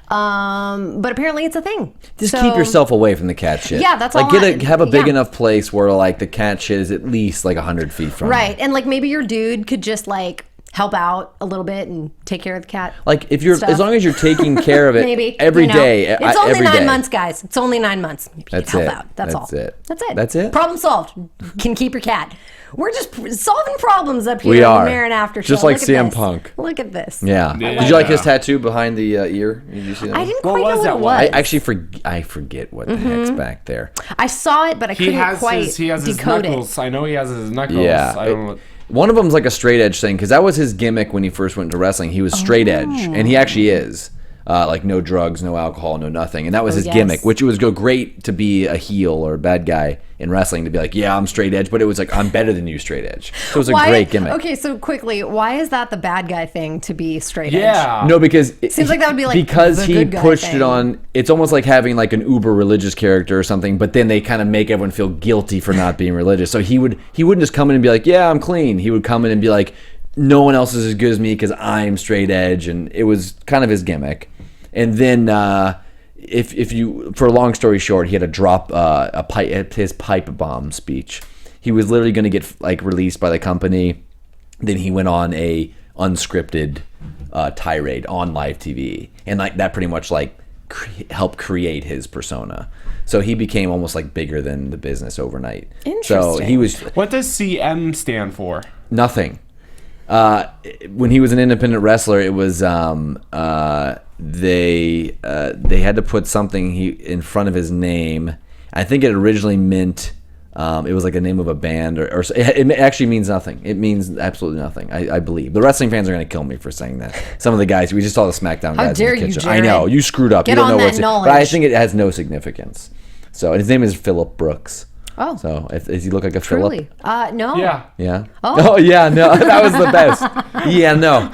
[SPEAKER 4] But apparently it's a thing.
[SPEAKER 2] Just keep yourself away from the cat shit.
[SPEAKER 4] Yeah, that's
[SPEAKER 2] like
[SPEAKER 4] all
[SPEAKER 2] have a big
[SPEAKER 4] yeah.
[SPEAKER 2] enough place where like the cat shit is at least like 100 feet from you.
[SPEAKER 4] Right. And like maybe your dude could just like help out a little bit and take care of the cat.
[SPEAKER 2] Like if you're,
[SPEAKER 4] stuff.
[SPEAKER 2] as long as you're taking care of it
[SPEAKER 4] Maybe
[SPEAKER 2] every day.
[SPEAKER 4] It's only
[SPEAKER 2] every
[SPEAKER 4] 9
[SPEAKER 2] day.
[SPEAKER 4] months, guys. It's only 9 months. Maybe you
[SPEAKER 2] That's
[SPEAKER 4] can help
[SPEAKER 2] it.
[SPEAKER 4] out. That's all.
[SPEAKER 2] That's it.
[SPEAKER 4] That's it. Problem solved. Can keep your cat. We're just solving problems up here
[SPEAKER 2] We
[SPEAKER 4] on
[SPEAKER 2] are.
[SPEAKER 4] the Marin After Show.
[SPEAKER 2] Just like
[SPEAKER 4] Look at
[SPEAKER 2] CM
[SPEAKER 4] this.
[SPEAKER 2] Punk.
[SPEAKER 4] Look at this.
[SPEAKER 2] Yeah.
[SPEAKER 3] Yeah.
[SPEAKER 2] Did you like his tattoo behind the ear? Did you see that?
[SPEAKER 4] I didn't
[SPEAKER 3] What
[SPEAKER 4] quite
[SPEAKER 3] was
[SPEAKER 4] know
[SPEAKER 3] that
[SPEAKER 4] what
[SPEAKER 3] one?
[SPEAKER 4] it was.
[SPEAKER 2] I actually I forget what the heck's back there.
[SPEAKER 4] I saw it, but I
[SPEAKER 3] He
[SPEAKER 4] couldn't
[SPEAKER 3] has
[SPEAKER 4] quite
[SPEAKER 3] his
[SPEAKER 4] decode it.
[SPEAKER 3] knuckles. I know he has his knuckles.
[SPEAKER 2] Yeah.
[SPEAKER 3] I don't know.
[SPEAKER 2] One of them's like a straight edge thing because that was his gimmick when he first went into wrestling. He was straight edge, and he actually is. Like no drugs, no alcohol, no nothing. And that was his
[SPEAKER 4] yes.
[SPEAKER 2] gimmick, which it was great to be a heel or a bad guy in wrestling to be like, yeah, I'm straight edge, but it was like, I'm better than you straight edge. So it was a great gimmick.
[SPEAKER 4] Okay, so quickly, why is that the bad guy thing to be straight edge?
[SPEAKER 3] Yeah.
[SPEAKER 2] No, because
[SPEAKER 4] Seems like that would be like
[SPEAKER 2] because
[SPEAKER 4] the
[SPEAKER 2] he
[SPEAKER 4] good guy
[SPEAKER 2] pushed
[SPEAKER 4] thing.
[SPEAKER 2] it on. It's almost like having like an uber religious character or something, but then they kind of make everyone feel guilty for not being religious. So he wouldn't just come in and be like, yeah, I'm clean. He would come in and be like, no one else is as good as me because I'm straight edge, and it was kind of his gimmick. And then, if you, for a long story short, he had to drop his pipe bomb speech. He was literally going to get like released by the company. Then he went on a unscripted tirade on live TV, and like that pretty much like helped create his persona. So he became almost like bigger than the business overnight. So he was
[SPEAKER 3] What does CM stand for?
[SPEAKER 2] nothing. When he was an independent wrestler, it was they had to put something in front of his name. I think it originally meant it was like a name of a band, or it actually means nothing. It means absolutely nothing. I believe the wrestling fans are going to kill me for saying that. Some of the guys we just saw the SmackDown guys
[SPEAKER 4] dare
[SPEAKER 2] in the
[SPEAKER 4] you,
[SPEAKER 2] kitchen. I
[SPEAKER 4] Jared.
[SPEAKER 2] know you screwed up.
[SPEAKER 4] Get
[SPEAKER 2] You don't
[SPEAKER 4] on
[SPEAKER 2] know
[SPEAKER 4] that
[SPEAKER 2] what's
[SPEAKER 4] knowledge.
[SPEAKER 2] but I think it has no significance. So his name is Philip Brooks.
[SPEAKER 4] Oh.
[SPEAKER 2] So does he look like a
[SPEAKER 4] Truly.
[SPEAKER 2] Philip?
[SPEAKER 4] No.
[SPEAKER 3] Yeah.
[SPEAKER 2] Yeah. Oh yeah. No, that was the best. Yeah. No.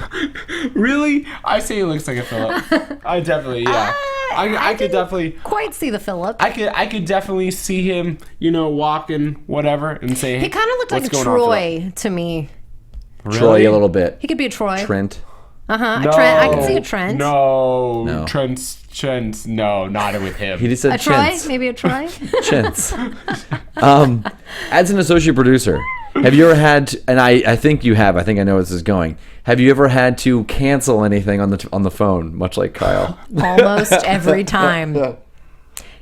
[SPEAKER 3] Really? I say he looks like a Philip. I definitely, yeah. I could
[SPEAKER 4] didn't
[SPEAKER 3] definitely.
[SPEAKER 4] quite see the Philip.
[SPEAKER 3] I could definitely see him, walking, whatever, and say,
[SPEAKER 4] He kind of looked like a
[SPEAKER 3] "What's going on,
[SPEAKER 4] Troy to me.
[SPEAKER 3] Philip?"
[SPEAKER 2] Troy
[SPEAKER 3] Really?
[SPEAKER 2] a little bit.
[SPEAKER 4] He could be a Troy.
[SPEAKER 2] Trent.
[SPEAKER 4] A
[SPEAKER 3] No.
[SPEAKER 4] Trent. I can see a Trent.
[SPEAKER 3] No. Trent's, no, not with him.
[SPEAKER 2] He just said
[SPEAKER 4] A Troy?
[SPEAKER 2] Chintz.
[SPEAKER 4] Maybe a Troy?
[SPEAKER 2] Chintz. As an associate producer, have you ever had? And I think you have. I think I know where this is going. Have you ever had to cancel anything on the phone, much like Kyle?
[SPEAKER 4] Almost every time.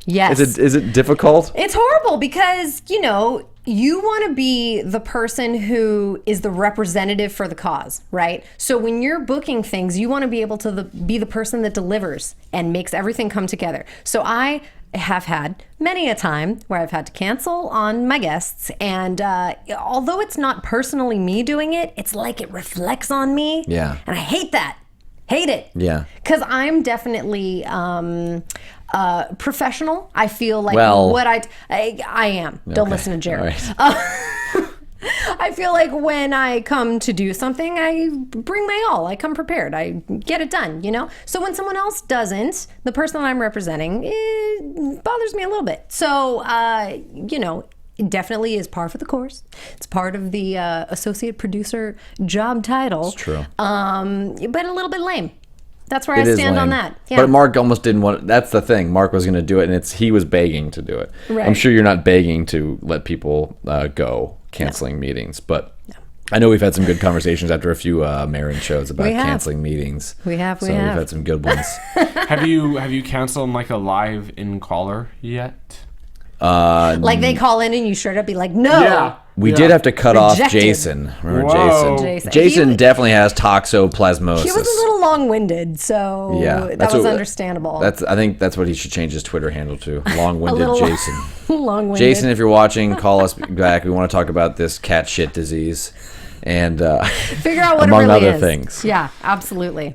[SPEAKER 4] Yes.
[SPEAKER 2] Is it difficult?
[SPEAKER 4] It's horrible because, you want to be the person who is the representative for the cause, right? So when you're booking things, you want to be able to be the person that delivers and makes everything come together. So I have had many a time where I've had to cancel on my guests, and although it's not personally me doing it, it's like it reflects on me.
[SPEAKER 2] Yeah.
[SPEAKER 4] And I hate that. Hate it.
[SPEAKER 2] Yeah.
[SPEAKER 4] Because I'm definitely professional. I feel like
[SPEAKER 2] Well,
[SPEAKER 4] what I am. Don't
[SPEAKER 2] Okay.
[SPEAKER 4] listen to Jared.
[SPEAKER 2] All right.
[SPEAKER 4] I feel like when I come to do something, I bring my all. I come prepared. I get it done, So when someone else doesn't, the person that I'm representing, it bothers me a little bit. So, it definitely is par for the course. It's part of the associate producer job title.
[SPEAKER 2] It's true.
[SPEAKER 4] But a little bit lame. That's where I
[SPEAKER 2] It is
[SPEAKER 4] stand on
[SPEAKER 2] lame.
[SPEAKER 4] that. Yeah.
[SPEAKER 2] But Mark almost didn't want. That's the thing. Mark was going to do it, and he was begging to do it.
[SPEAKER 4] Right.
[SPEAKER 2] I'm sure you're not begging to let people go, canceling meetings, but. I know we've had some good conversations after a few Marin shows about
[SPEAKER 4] We have.
[SPEAKER 2] canceling meetings.
[SPEAKER 4] We have.
[SPEAKER 2] We've had some good ones.
[SPEAKER 3] Have you canceled like a live in caller yet?
[SPEAKER 4] Like they call in and you straight up be like, no.
[SPEAKER 3] Yeah.
[SPEAKER 2] We did have to cut off
[SPEAKER 4] Rejected.
[SPEAKER 2] Jason. Remember
[SPEAKER 3] Whoa.
[SPEAKER 2] Jason?
[SPEAKER 4] Jason.
[SPEAKER 2] Jason definitely has toxoplasmosis.
[SPEAKER 4] He was a little long-winded, so that was understandable.
[SPEAKER 2] I think that's what he should change his Twitter handle to. Long-winded
[SPEAKER 4] little
[SPEAKER 2] Jason.
[SPEAKER 4] long-winded.
[SPEAKER 2] Jason, if you're watching, call us back. We want to talk about this cat shit disease and
[SPEAKER 4] figure out what
[SPEAKER 2] among
[SPEAKER 4] it really
[SPEAKER 2] other
[SPEAKER 4] is.
[SPEAKER 2] things.
[SPEAKER 4] Yeah, absolutely.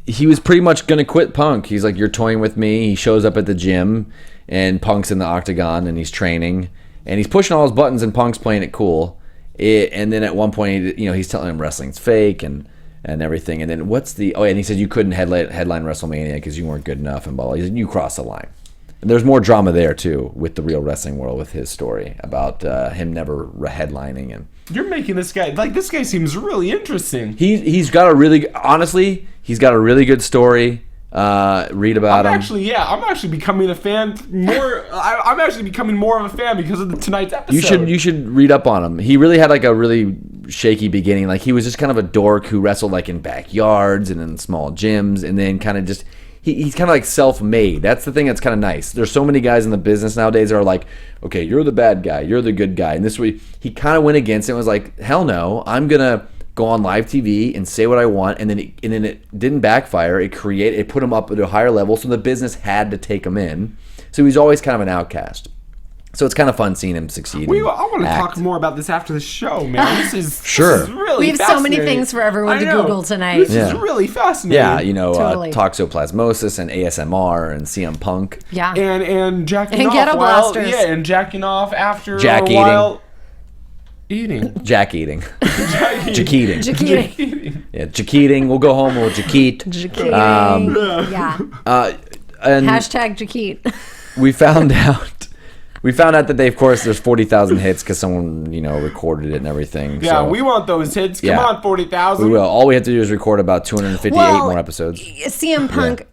[SPEAKER 2] He was pretty much going to quit Punk. He's like, you're toying with me. He shows up at the gym, and Punk's in the octagon, and he's training. And he's pushing all his buttons, and Punk's playing it cool. And then at one point, he's telling him wrestling's fake and everything. And then and he said you couldn't headline WrestleMania because you weren't good enough and blah, blah. He said, you crossed the line. And there's more drama there, too, with the real wrestling world, with his story about him never headlining. And
[SPEAKER 3] You're making this guy, this guy seems really interesting.
[SPEAKER 2] he's got a really good story. Read about him.
[SPEAKER 3] I'm actually becoming a fan more. I'm actually becoming more of a fan because of tonight's episode.
[SPEAKER 2] You should read up on him. He really had like a really shaky beginning. Like he was just kind of a dork who wrestled like in backyards and in small gyms, and then kind of just he's kind of like self-made. That's the thing that's kind of nice. There's so many guys in the business nowadays that are like, okay, you're the bad guy, you're the good guy, and this way he kind of went against it and was like, hell no, I'm gonna go on live TV and say what I want, and then it didn't backfire. It put him up at a higher level, so the business had to take him in. So he's always kind of an outcast. So it's kind of fun seeing him succeed.
[SPEAKER 3] I want to talk more about this after the show, man. This is really
[SPEAKER 4] we have so many
[SPEAKER 3] fascinating.
[SPEAKER 4] things for everyone to Google tonight.
[SPEAKER 3] This is really fascinating.
[SPEAKER 2] Yeah,
[SPEAKER 4] Totally.
[SPEAKER 2] toxoplasmosis and ASMR and CM Punk.
[SPEAKER 4] Yeah.
[SPEAKER 3] And jacking
[SPEAKER 4] And
[SPEAKER 3] off
[SPEAKER 4] ghetto
[SPEAKER 3] while,
[SPEAKER 4] blasters.
[SPEAKER 3] and jacking off after
[SPEAKER 2] Jack
[SPEAKER 3] a while. Eating.
[SPEAKER 2] Jack eating. Jack eating.
[SPEAKER 4] Jakeeting.
[SPEAKER 2] Yeah, Jack eating. We'll go home. We'll Jakeet.
[SPEAKER 4] Jakeeting. Yeah.
[SPEAKER 2] And
[SPEAKER 4] Hashtag Jakeet.
[SPEAKER 2] we found out that there's 40,000 hits because someone recorded it and everything.
[SPEAKER 3] Yeah,
[SPEAKER 2] so,
[SPEAKER 3] we want those hits. Come on, 40,000.
[SPEAKER 2] we will. All we have to do is record about 258 more episodes.
[SPEAKER 4] CM Punk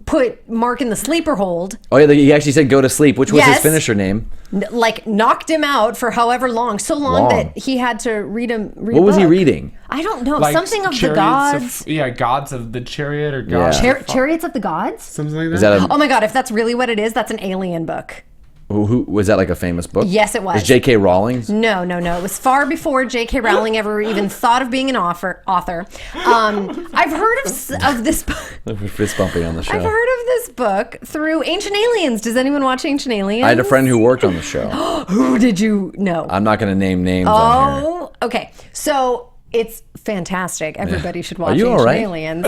[SPEAKER 4] put Mark in the sleeper hold.
[SPEAKER 2] Oh yeah, he actually said go to sleep, which was his
[SPEAKER 4] Yes.
[SPEAKER 2] finisher name.
[SPEAKER 4] Knocked him out for however long. So long that he had to read
[SPEAKER 2] What was he reading?
[SPEAKER 4] I don't know.
[SPEAKER 3] Like
[SPEAKER 4] something of the
[SPEAKER 3] chariots
[SPEAKER 4] gods.
[SPEAKER 3] gods of the chariot or gods.
[SPEAKER 4] Chariots of the gods?
[SPEAKER 3] Something like that.
[SPEAKER 2] Is that
[SPEAKER 4] Oh my god, if that's really what it is, that's an alien book.
[SPEAKER 2] who was that, like a famous book?
[SPEAKER 4] Yes, it was.
[SPEAKER 2] Was J.K. Rowling's?
[SPEAKER 4] No. It was far before J.K. Rowling ever even thought of being an author. I've heard of this book.
[SPEAKER 2] We're fist bumping on the show.
[SPEAKER 4] I've heard of this book through Ancient Aliens. Does anyone watch Ancient Aliens?
[SPEAKER 2] I had a friend who worked on the show.
[SPEAKER 4] Who did you know?
[SPEAKER 2] I'm not going to name names on here.
[SPEAKER 4] Oh, okay. So it's fantastic. Everybody should watch
[SPEAKER 2] you
[SPEAKER 4] Ancient
[SPEAKER 2] all right?
[SPEAKER 4] Aliens.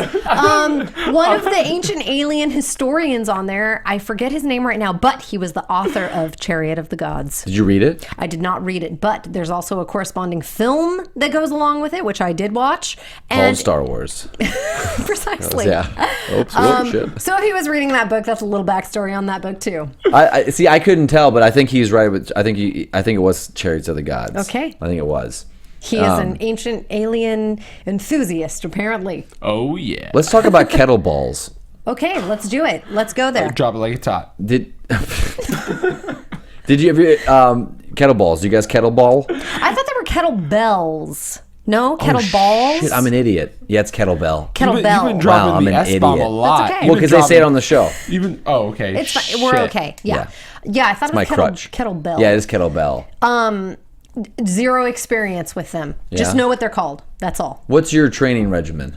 [SPEAKER 4] One of the ancient alien historians on there, I forget his name right now, but he was the author of Chariot of the Gods.
[SPEAKER 2] Did you read it?
[SPEAKER 4] I did not read it, but there's also a corresponding film that goes along with it, which I did watch.
[SPEAKER 2] Called
[SPEAKER 4] And
[SPEAKER 2] Star Wars.
[SPEAKER 4] precisely.
[SPEAKER 2] Yeah. Oops, shit.
[SPEAKER 4] So if he was reading that book, that's a little backstory on that book too.
[SPEAKER 2] I see. I couldn't tell, but I think he's right. I think it was Chariots of the Gods.
[SPEAKER 4] Okay.
[SPEAKER 2] I think it was.
[SPEAKER 4] He is an ancient alien enthusiast, apparently.
[SPEAKER 3] Oh, yeah.
[SPEAKER 2] Let's talk about kettleballs.
[SPEAKER 4] Okay, let's do it. Let's go there.
[SPEAKER 3] Drop it like it's hot.
[SPEAKER 2] Did you ever kettleballs? Do you guys kettleball?
[SPEAKER 4] I thought they were kettlebells. No, kettleballs.
[SPEAKER 2] Shit, I'm an idiot. Yeah, it's kettlebell.
[SPEAKER 4] Kettlebell.
[SPEAKER 3] You've been dropping
[SPEAKER 2] I'm
[SPEAKER 3] the
[SPEAKER 2] an
[SPEAKER 3] S-bomb a
[SPEAKER 2] idiot.
[SPEAKER 3] lot.
[SPEAKER 4] That's okay.
[SPEAKER 2] Well, because they say it on the show.
[SPEAKER 3] Okay.
[SPEAKER 4] It's fine. We're okay. Yeah. I thought it
[SPEAKER 2] My
[SPEAKER 4] was
[SPEAKER 2] crutch.
[SPEAKER 4] kettlebell.
[SPEAKER 2] Yeah, it is kettlebell.
[SPEAKER 4] Zero experience with them. Just
[SPEAKER 2] Yeah?
[SPEAKER 4] know what they're called. That's all.
[SPEAKER 2] What's your training regimen?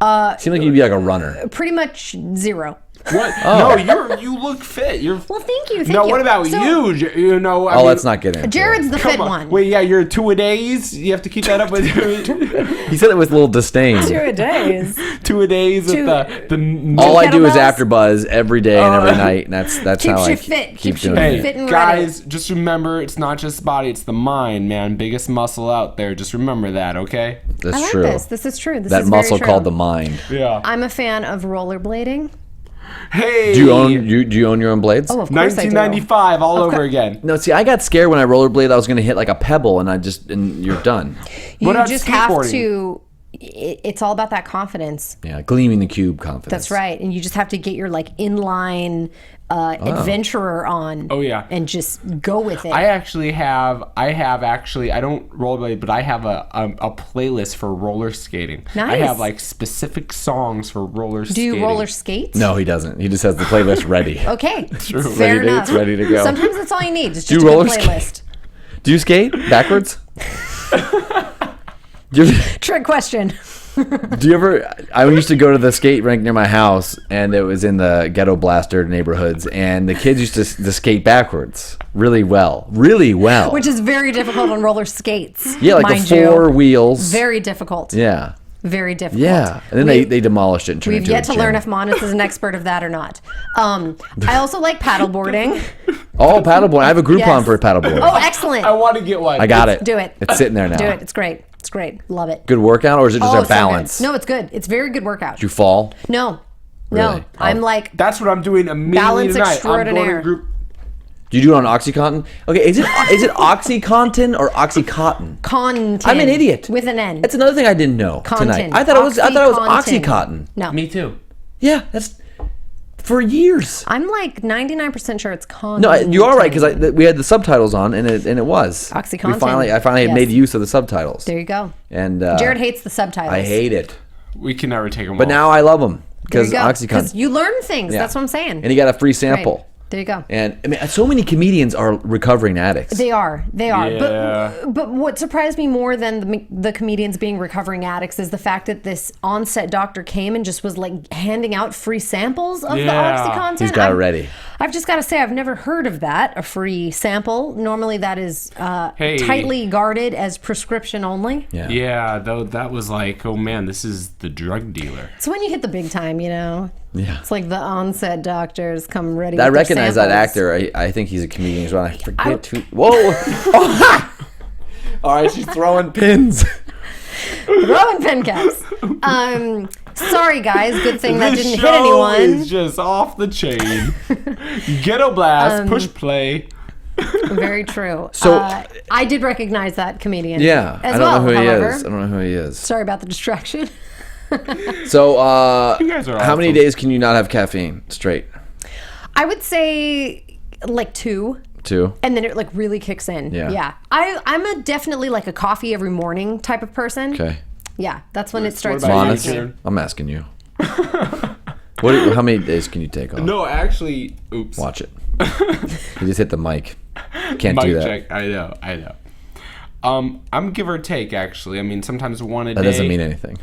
[SPEAKER 2] Seemed like you'd be like a runner.
[SPEAKER 4] Pretty much zero.
[SPEAKER 3] What? No, you look fit. You're.
[SPEAKER 4] Well, thank you.
[SPEAKER 3] No, what about
[SPEAKER 4] So,
[SPEAKER 3] you? You know, I mean,
[SPEAKER 2] Let's not get into
[SPEAKER 4] Jared's
[SPEAKER 2] it.
[SPEAKER 4] the
[SPEAKER 3] come
[SPEAKER 4] fit
[SPEAKER 3] on.
[SPEAKER 4] one.
[SPEAKER 3] Wait, yeah, you're 2-a-days. You have to keep that up with
[SPEAKER 2] He said it with a little disdain.
[SPEAKER 4] 2 days.
[SPEAKER 3] 2-a-days with the
[SPEAKER 2] All I do is
[SPEAKER 4] kettlebells?
[SPEAKER 2] AfterBuzz every day and every night, and that's
[SPEAKER 4] Keeps
[SPEAKER 2] how I
[SPEAKER 4] you fit.
[SPEAKER 2] keep
[SPEAKER 4] Keeps you
[SPEAKER 2] doing
[SPEAKER 4] fit.
[SPEAKER 2] it.
[SPEAKER 4] and
[SPEAKER 3] guys, just remember, it's not just the body, it's the mind, man. Biggest muscle out there. Just remember that, okay?
[SPEAKER 2] That's
[SPEAKER 4] I like
[SPEAKER 2] true.
[SPEAKER 4] this. This is true. This
[SPEAKER 2] That
[SPEAKER 4] is very
[SPEAKER 2] muscle
[SPEAKER 4] true.
[SPEAKER 2] called the mind.
[SPEAKER 3] Yeah.
[SPEAKER 4] I'm a fan of rollerblading.
[SPEAKER 3] Hey.
[SPEAKER 2] Do you own your own blades?
[SPEAKER 4] Oh, of course I do.
[SPEAKER 3] 1995 all over again.
[SPEAKER 2] No, see, I got scared when I rollerblade. I was going to hit like a pebble, and you're done.
[SPEAKER 3] What
[SPEAKER 4] You
[SPEAKER 3] about
[SPEAKER 4] just have
[SPEAKER 3] skateboarding?
[SPEAKER 4] to. It's all about that confidence.
[SPEAKER 2] Yeah, gleaming the cube confidence.
[SPEAKER 4] That's right, and you just have to get your inline adventurer on.
[SPEAKER 3] Oh, yeah.
[SPEAKER 4] and just go with it.
[SPEAKER 3] I don't rollerblade, but I have a playlist for roller skating. I
[SPEAKER 4] Nice.
[SPEAKER 3] have like specific songs for roller
[SPEAKER 4] do
[SPEAKER 3] skating.
[SPEAKER 4] you roller skate?
[SPEAKER 2] No, he doesn't. He just has the playlist ready.
[SPEAKER 4] Okay,
[SPEAKER 2] True.
[SPEAKER 4] fair
[SPEAKER 2] Ready to-
[SPEAKER 4] enough.
[SPEAKER 2] it's ready to go.
[SPEAKER 4] Sometimes that's all you need. It's
[SPEAKER 2] Do
[SPEAKER 4] just
[SPEAKER 2] you
[SPEAKER 4] a
[SPEAKER 2] roller
[SPEAKER 4] good
[SPEAKER 2] skate?
[SPEAKER 4] playlist.
[SPEAKER 2] Do you skate backwards?
[SPEAKER 4] Trick question.
[SPEAKER 2] Do you ever? I used to go to the skate rink near my house, and it was in the ghetto blaster neighborhoods, and the kids used to skate backwards really well.
[SPEAKER 4] Which is very difficult on roller skates.
[SPEAKER 2] Yeah, like
[SPEAKER 4] mind
[SPEAKER 2] the four
[SPEAKER 4] you.
[SPEAKER 2] wheels.
[SPEAKER 4] Very difficult.
[SPEAKER 2] Yeah.
[SPEAKER 4] Very difficult.
[SPEAKER 2] Yeah, and then they demolished it and turned it
[SPEAKER 4] We've
[SPEAKER 2] into
[SPEAKER 4] yet
[SPEAKER 2] a
[SPEAKER 4] to learn
[SPEAKER 2] gym.
[SPEAKER 4] if Monis is an expert of that or not. I also like paddleboarding.
[SPEAKER 2] Oh, paddleboard. I have a Groupon
[SPEAKER 4] Yes.
[SPEAKER 2] for paddleboard.
[SPEAKER 4] Oh, excellent.
[SPEAKER 3] I want to get one.
[SPEAKER 2] I got it.
[SPEAKER 4] Do it.
[SPEAKER 2] It's sitting there now.
[SPEAKER 4] Do it. It's great. It's great. Love it.
[SPEAKER 2] Good workout, or is it just
[SPEAKER 4] Oh,
[SPEAKER 2] a
[SPEAKER 4] it's so good.
[SPEAKER 2] balance?
[SPEAKER 4] No, it's good. It's very good workout.
[SPEAKER 2] Did you fall?
[SPEAKER 4] No.
[SPEAKER 2] Really?
[SPEAKER 4] No. I'm like
[SPEAKER 3] That's what I'm doing immediately
[SPEAKER 4] Balance
[SPEAKER 3] tonight. I'm
[SPEAKER 4] extraordinaire.
[SPEAKER 3] going to group.
[SPEAKER 2] Do you do it on OxyContin? Okay, is it OxyContin or OxyContin?
[SPEAKER 4] content.
[SPEAKER 2] I'm an idiot.
[SPEAKER 4] With an N.
[SPEAKER 2] That's another thing I didn't know tonight.
[SPEAKER 4] Content.
[SPEAKER 2] I thought it was
[SPEAKER 4] Oxycontin.
[SPEAKER 2] OxyContin.
[SPEAKER 4] No.
[SPEAKER 3] Me too.
[SPEAKER 2] Yeah, that's for years.
[SPEAKER 4] I'm like 99% sure it's content.
[SPEAKER 2] No, you are right because we had the subtitles on and it was
[SPEAKER 4] OxyContin.
[SPEAKER 2] I finally
[SPEAKER 4] Yes.
[SPEAKER 2] made use of the subtitles.
[SPEAKER 4] There you go.
[SPEAKER 2] And
[SPEAKER 4] Jared hates the subtitles.
[SPEAKER 2] I hate it,
[SPEAKER 3] We can never take them
[SPEAKER 2] but
[SPEAKER 3] off.
[SPEAKER 2] now I love them
[SPEAKER 4] There you
[SPEAKER 2] because
[SPEAKER 4] go.
[SPEAKER 2] OxyContin.
[SPEAKER 4] Because you learn things.
[SPEAKER 2] Yeah.
[SPEAKER 4] That's what I'm saying.
[SPEAKER 2] And you got a free
[SPEAKER 4] Right.
[SPEAKER 2] sample.
[SPEAKER 4] There you go.
[SPEAKER 2] And I mean, so many comedians are recovering addicts.
[SPEAKER 4] They are.
[SPEAKER 3] Yeah.
[SPEAKER 4] But what surprised me more than the comedians being recovering addicts is the fact that this on-set doctor came and just was like handing out free samples of the
[SPEAKER 3] Yeah.
[SPEAKER 4] OxyContin.
[SPEAKER 2] He's got it ready.
[SPEAKER 4] I've just got to say, I've never heard of that, a free sample. Normally that is
[SPEAKER 3] Hey.
[SPEAKER 4] tightly guarded as prescription only.
[SPEAKER 2] Yeah.
[SPEAKER 3] Yeah, though that was like, oh man, this is the drug dealer.
[SPEAKER 4] So when you hit the big time, you know,
[SPEAKER 2] Yeah.
[SPEAKER 4] it's like the on-set doctors come ready
[SPEAKER 2] I
[SPEAKER 4] with their
[SPEAKER 2] recognize that
[SPEAKER 4] samples.
[SPEAKER 2] actor. I think he's a comedian as well. I forget to. Whoa! All right, she's throwing pins.
[SPEAKER 4] Throwing pen caps. Sorry guys, good thing that
[SPEAKER 3] This
[SPEAKER 4] didn't hit
[SPEAKER 3] show
[SPEAKER 4] anyone.
[SPEAKER 3] is just off the chain. Ghetto blast, push play.
[SPEAKER 4] Very true.
[SPEAKER 2] So-
[SPEAKER 4] I did recognize that comedian.
[SPEAKER 2] Yeah,
[SPEAKER 4] as
[SPEAKER 2] I don't
[SPEAKER 4] well,
[SPEAKER 2] know who
[SPEAKER 4] however.
[SPEAKER 2] he is. I don't know who he is.
[SPEAKER 4] Sorry about the distraction.
[SPEAKER 2] So,
[SPEAKER 3] You guys are
[SPEAKER 2] how many
[SPEAKER 3] awesome.
[SPEAKER 2] days can you not have caffeine straight?
[SPEAKER 4] I would say like 2.
[SPEAKER 2] 2.
[SPEAKER 4] And then it like really kicks in.
[SPEAKER 2] Yeah.
[SPEAKER 4] I'm definitely like a coffee every morning type of person.
[SPEAKER 2] Okay.
[SPEAKER 4] Yeah, that's when it starts
[SPEAKER 3] about
[SPEAKER 4] to
[SPEAKER 3] you,
[SPEAKER 2] Honest,
[SPEAKER 4] kick in.
[SPEAKER 3] Jared?
[SPEAKER 2] I'm asking you. How many days can you take off?
[SPEAKER 3] No, actually, oops.
[SPEAKER 2] Watch it. You just hit the mic. Can't
[SPEAKER 3] Mic
[SPEAKER 2] do that.
[SPEAKER 3] check. I know. I'm give or take, actually. I mean, sometimes one a
[SPEAKER 2] That
[SPEAKER 3] day.
[SPEAKER 2] doesn't mean anything.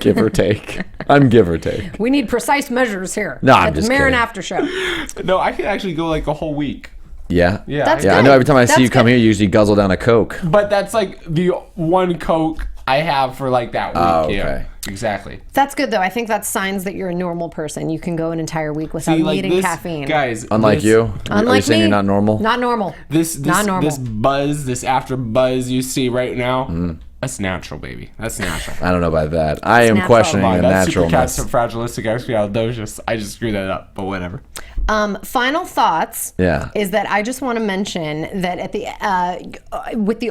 [SPEAKER 2] Give or take. I'm give or take.
[SPEAKER 4] We need precise measures here.
[SPEAKER 2] No, I'm
[SPEAKER 4] at the
[SPEAKER 2] just
[SPEAKER 4] Marin
[SPEAKER 2] kidding.
[SPEAKER 4] After Show.
[SPEAKER 3] No, I could actually go like a whole week.
[SPEAKER 2] Yeah.
[SPEAKER 3] Yeah.
[SPEAKER 4] That's
[SPEAKER 2] Yeah, I
[SPEAKER 4] good.
[SPEAKER 2] know every time I see
[SPEAKER 4] That's
[SPEAKER 2] you come
[SPEAKER 4] good.
[SPEAKER 2] here, you usually guzzle down a Coke.
[SPEAKER 3] But that's like the one Coke I have for like that week.
[SPEAKER 2] Oh,
[SPEAKER 3] Yeah,
[SPEAKER 2] okay.
[SPEAKER 3] exactly.
[SPEAKER 4] That's good though. I think that's signs that you're a normal person. You can go an entire week without
[SPEAKER 3] See, like
[SPEAKER 4] needing
[SPEAKER 3] this,
[SPEAKER 4] caffeine.
[SPEAKER 3] guys.
[SPEAKER 2] Unlike
[SPEAKER 3] this,
[SPEAKER 2] you. Are you
[SPEAKER 4] Unlike
[SPEAKER 2] saying
[SPEAKER 4] me,
[SPEAKER 2] you're not normal?
[SPEAKER 4] Not normal.
[SPEAKER 3] This
[SPEAKER 4] Not normal.
[SPEAKER 3] this buzz, this after buzz you see right now. That's natural, baby. That's natural.
[SPEAKER 2] I don't know about that. I am
[SPEAKER 4] natural.
[SPEAKER 2] questioning
[SPEAKER 3] Come on,
[SPEAKER 2] the
[SPEAKER 3] that's
[SPEAKER 2] naturalness.
[SPEAKER 3] supercalciumfragilisticexpialidocious. I just screwed that up, but whatever.
[SPEAKER 4] Final thoughts.
[SPEAKER 2] Yeah.
[SPEAKER 4] Is that I just want to mention that at the with the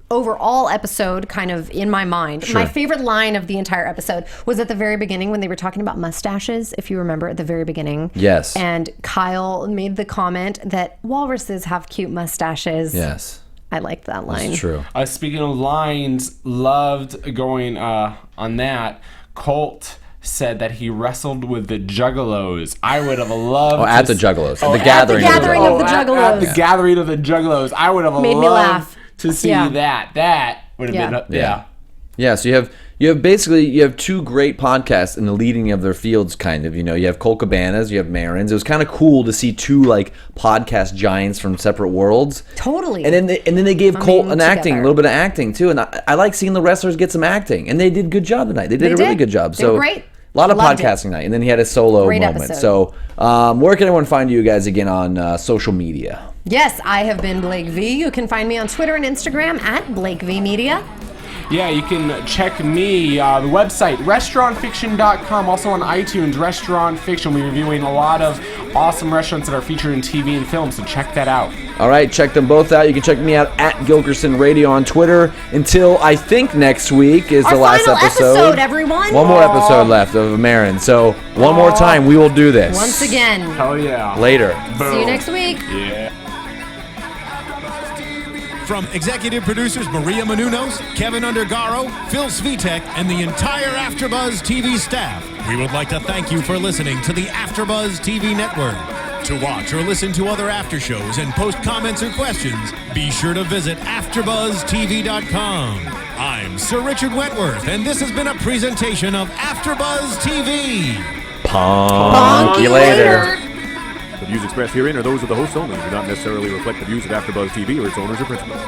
[SPEAKER 4] overall episode kind of in my mind, my favorite line of the entire episode was at the very beginning when they were talking about mustaches. If you remember at the very beginning.
[SPEAKER 2] Yes.
[SPEAKER 4] And Kyle made the comment that walruses have cute mustaches.
[SPEAKER 2] Yes.
[SPEAKER 4] I liked that line.
[SPEAKER 2] It's true.
[SPEAKER 3] Speaking of lines, loved going on that. Colt said that he wrestled with the Juggalos. I would have loved.
[SPEAKER 2] Oh, at
[SPEAKER 3] to
[SPEAKER 2] the Juggalos.
[SPEAKER 3] Oh,
[SPEAKER 2] the
[SPEAKER 3] at
[SPEAKER 2] gathering.
[SPEAKER 4] the gathering of the
[SPEAKER 3] At
[SPEAKER 4] Juggalos.
[SPEAKER 3] the gathering of the Juggalos. I would have
[SPEAKER 4] Made
[SPEAKER 3] loved
[SPEAKER 4] me laugh.
[SPEAKER 3] to see
[SPEAKER 4] Yeah.
[SPEAKER 3] that. That would have
[SPEAKER 4] Yeah.
[SPEAKER 3] been yeah.
[SPEAKER 2] Yeah, so you have two great podcasts in the leading of their fields, kind of. You know, you have Cole Cabanas, you have Marin's. It was kind of cool to see two like podcast giants from separate worlds.
[SPEAKER 4] Totally.
[SPEAKER 2] And then they gave Colt an acting, a
[SPEAKER 4] together.
[SPEAKER 2] little bit of acting too. And I like seeing the wrestlers get some acting, and they did a good job tonight. They did a really
[SPEAKER 4] did.
[SPEAKER 2] good job.
[SPEAKER 4] They were
[SPEAKER 2] So
[SPEAKER 4] great.
[SPEAKER 2] a lot of
[SPEAKER 4] Loved it.
[SPEAKER 2] podcasting night, and then he had a solo
[SPEAKER 4] Great
[SPEAKER 2] moment.
[SPEAKER 4] episode.
[SPEAKER 2] So where can everyone find you guys again on social media?
[SPEAKER 4] Yes, I have been Blake V. You can find me on Twitter and Instagram at Blake V Media.
[SPEAKER 3] Yeah, you can check me, the website, restaurantfiction.com, also on iTunes, Restaurant Fiction. We're reviewing a lot of awesome restaurants that are featured in TV and film, so check that out.
[SPEAKER 2] All right, check them both out. You can check me out at Gilkerson Radio on Twitter until I think next week is
[SPEAKER 4] Our
[SPEAKER 2] the last
[SPEAKER 4] final episode, everyone.
[SPEAKER 2] One more episode left of Marin. So one more time, we will do this.
[SPEAKER 4] Once again.
[SPEAKER 3] Hell yeah.
[SPEAKER 2] Later.
[SPEAKER 4] See you next week.
[SPEAKER 3] Yeah.
[SPEAKER 1] From executive producers Maria Menounos, Kevin Undergaro, Phil Svitek, and the entire AfterBuzz TV staff, we would like to thank you for listening to the AfterBuzz TV network. To watch or listen to other after shows and post comments or questions, be sure to visit AFTERBUZZTV.com. I'm Sir Richard Wentworth, and this has been a presentation of AFTERBUZZ TV.
[SPEAKER 2] Bonk you later.
[SPEAKER 5] The views expressed herein are those of the hosts only and do not necessarily reflect the views of AfterBuzz TV or its owners or principals.